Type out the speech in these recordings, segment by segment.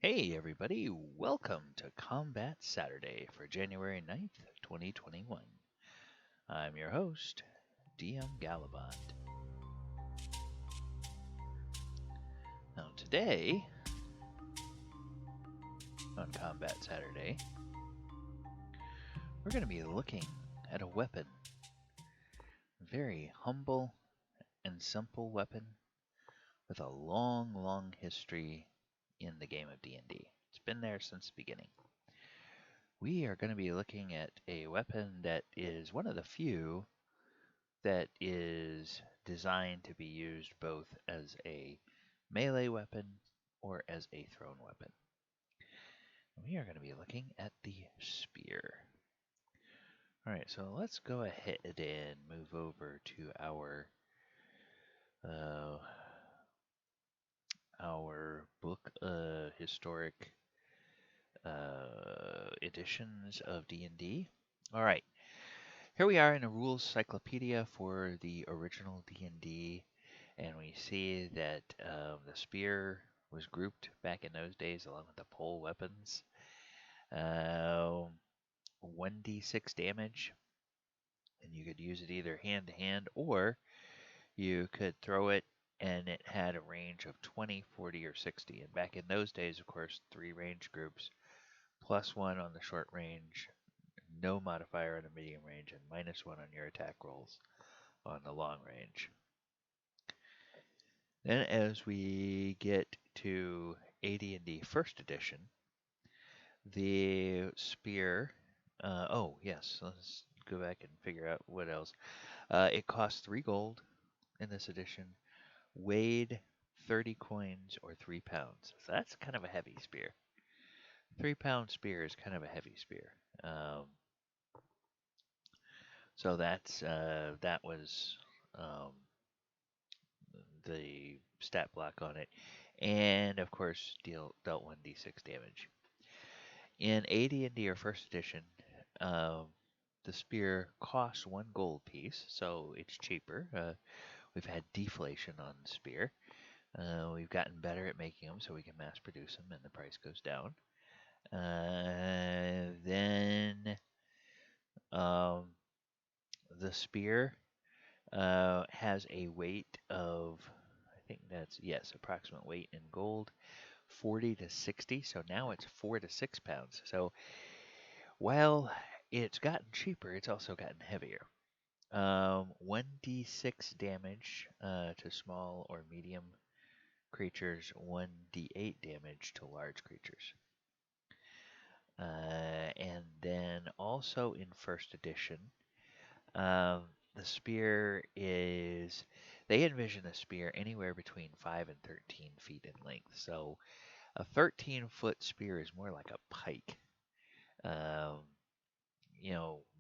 Hey everybody, welcome to Combat Saturday for January 9th, 2021. I'm your host, DM Gallibond. Now today, on Combat Saturday, we're going to be looking at a weapon. Very humble and simple weapon with a long history in the game of D&D. It's been there since the beginning. We are going to be looking at a weapon that is one of the few that is designed to be used both as a melee weapon or as a thrown weapon. We are going to be looking at the spear. Alright, so let's go ahead and move over to our book historic editions of D&D. Alright, here we are in a rules cyclopedia for the original D&D, and we see that the spear was grouped back in those days along with the pole weapons. 1d6 damage, and you could use it either hand to hand or you could throw it, and it had a range of 20, 40, or 60. And back in those days, of course, 3 range groups, +1 on the short range, no modifier on the medium range, and -1 on your attack rolls on the long range. Then as we get to AD&D First Edition, the spear, oh yes, let's go back and figure out what else. It costs 3 gold in this edition, weighed 30 coins or 3 pounds. So that's kind of a heavy spear. 3-pound spear is kind of a heavy spear. So that was the stat block on it, and of course dealt 1d6 damage. In AD&D or First Edition, the spear costs 1 gold piece, so it's cheaper. We've had deflation on the spear. We've gotten better at making them, so we can mass produce them, and the price goes down. Then the spear has a weight of, I think that's, yes, approximate weight in gold, 40 to 60. So now it's 4 to 6 pounds. So while it's gotten cheaper, it's also gotten heavier. 1d6 damage to small or medium creatures, 1d8 damage to large creatures. And then also in First Edition, the spear is, they envision a spear anywhere between 5 and 13 feet in length. So a 13-foot spear is more like a pike,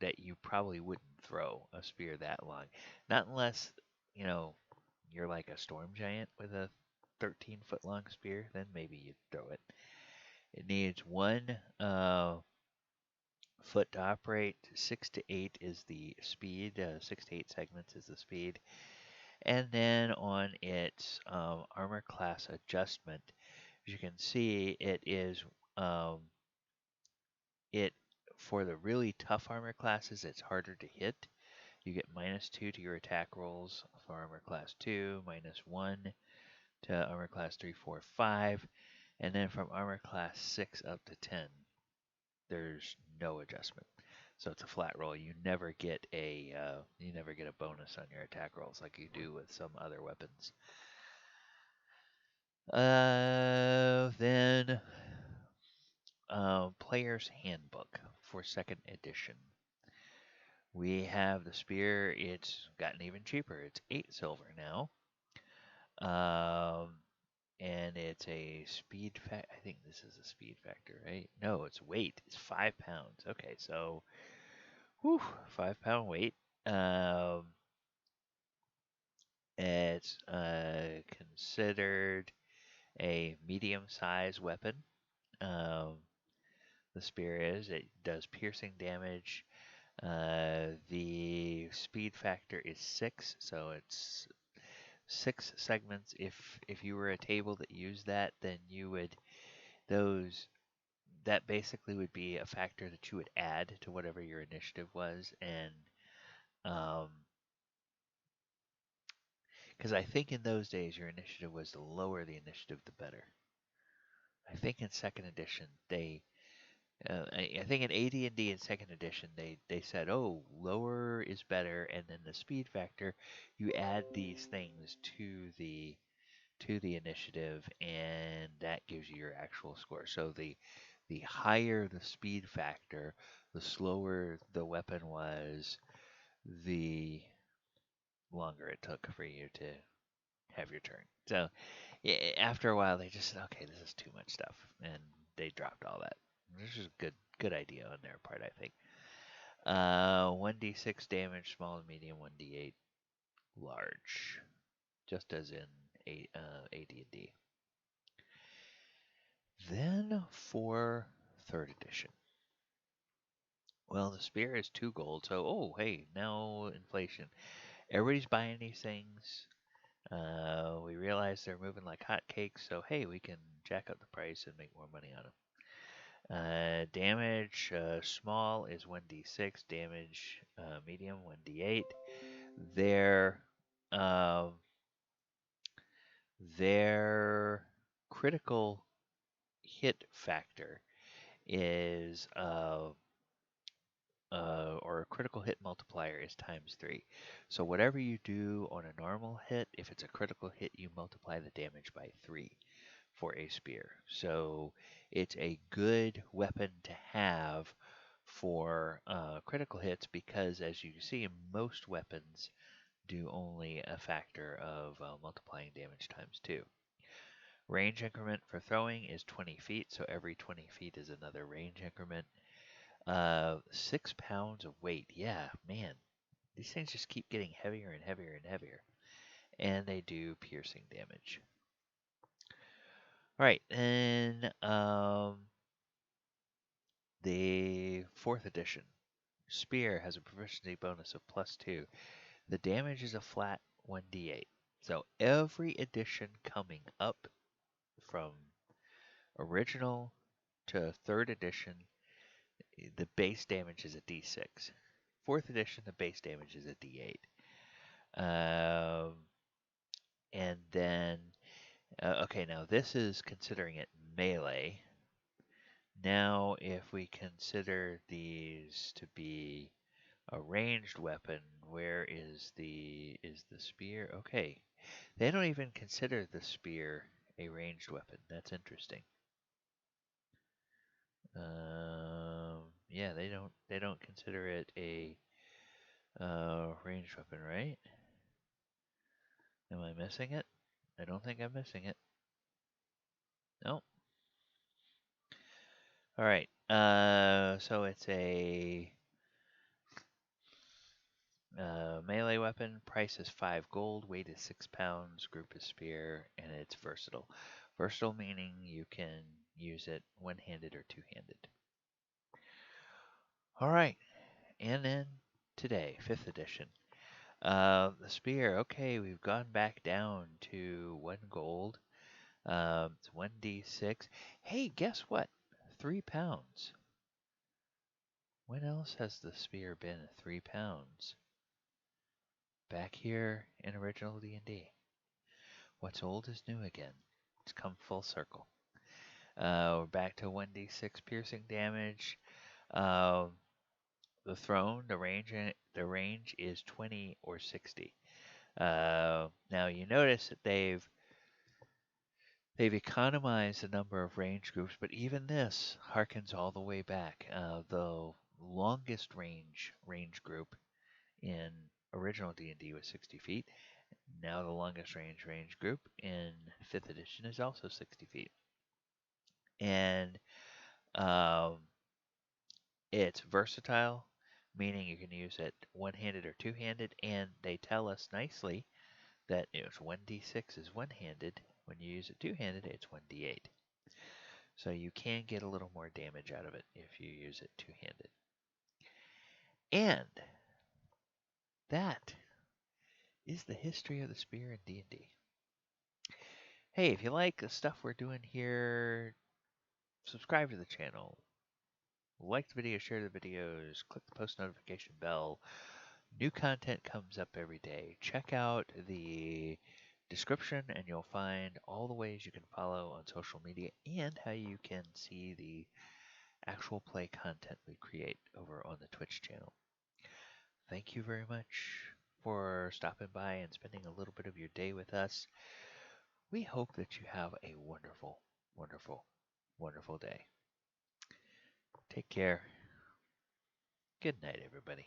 that you probably wouldn't throw a spear that long. Not unless, you're like a storm giant with a 13-foot long spear, then maybe you'd throw it. It needs 1 foot to operate. 6 to 8 is the speed. 6 to 8 segments is the speed. And then on its armor class adjustment, as you can see, it is for the really tough armor classes, it's harder to hit. You get -2 to your attack rolls for armor class 2, -1 to armor class 3, 4, 5, and then from armor class 6 up to 10, there's no adjustment. So it's a flat roll. You never get a bonus on your attack rolls like you do with some other weapons. Then Player's Handbook for 2nd edition. We have the spear. It's gotten even cheaper. It's 8 silver now. And it's a speed factor. I think this is a speed factor, right? No, it's weight. It's 5 pounds. Okay, so 5-pound weight. It's considered a medium-sized weapon. The spear is. It does piercing damage. The speed factor is 6, so it's 6 segments. If you were a table that used that, then you would those that basically would be a factor that you would add to whatever your initiative was, and because I think in those days your initiative was the lower the initiative, the better. I think in second edition I think in AD&D in second edition they said, oh, lower is better, and then the speed factor, you add these things to the initiative, and that gives you your actual score. So the higher the speed factor, the slower the weapon was, the longer it took for you to have your turn. So yeah, after a while, they just said, okay, this is too much stuff, and they dropped all that. This is a good idea on their part, I think. 1d6 damage, small and medium, 1d8 large, just as in AD&D. Then for third edition. Well, the spear is 2 gold, so oh hey, now inflation. Everybody's buying these things. We realize they're moving like hotcakes, so hey, we can jack up the price and make more money on them. Damage small is 1d6. Damage medium 1d8. Their um, their critical hit factor is or a critical hit multiplier is ×3. So whatever you do on a normal hit, if it's a critical hit, you multiply the damage by 3 for a spear. So it's a good weapon to have for critical hits because, as you see, most weapons do only a factor of multiplying damage ×2. Range increment for throwing is 20 feet, so every 20 feet is another range increment. 6 pounds of weight. Yeah, man. These things just keep getting heavier and heavier and heavier. And they do piercing damage. Alright, and the 4th edition. Spear has a proficiency bonus of +2. The damage is a flat 1d8. So every edition coming up from original to 3rd edition, the base damage is a d6. 4th edition, the base damage is a d8. And then, okay, now this is considering it melee. Now, if we consider these to be a ranged weapon, where is the spear? Okay, they don't even consider the spear a ranged weapon. That's interesting. Yeah, they don't consider it a ranged weapon, right? Am I missing it? I don't think I'm missing it. No. All right. So it's a melee weapon. Price is 5 gold. Weight is 6 pounds. Group is spear, and it's versatile. Versatile meaning you can use it one-handed or two-handed. All right. And then today, 5th edition. The spear. Okay, we've gone back down to 1 gold. It's 1d6. Hey, guess what? 3 pounds. When else has the spear been 3 pounds? Back here in original D&D. What's old is new again. It's come full circle. We're back to 1d6 piercing damage. The throne, the range is 20 or 60. Now you notice that they've economized the number of range groups, but even this harkens all the way back. The longest range group in original D&D was 60 feet. Now the longest range group in 5th edition is also 60 feet. And it's versatile, meaning you can use it one-handed or two-handed, and they tell us nicely that it's 1d6 is one-handed. When you use it two-handed, it's 1d8. So you can get a little more damage out of it if you use it two-handed. And that is the history of the spear in D&D. Hey, if you like the stuff we're doing here, subscribe to the channel, like the video, share the videos, click the post notification bell. New content comes up every day. Check out the description and you'll find all the ways you can follow on social media and how you can see the actual play content we create over on the Twitch channel. Thank you very much for stopping by and spending a little bit of your day with us. We hope that you have a wonderful, wonderful, wonderful day. Take care. Good night, everybody.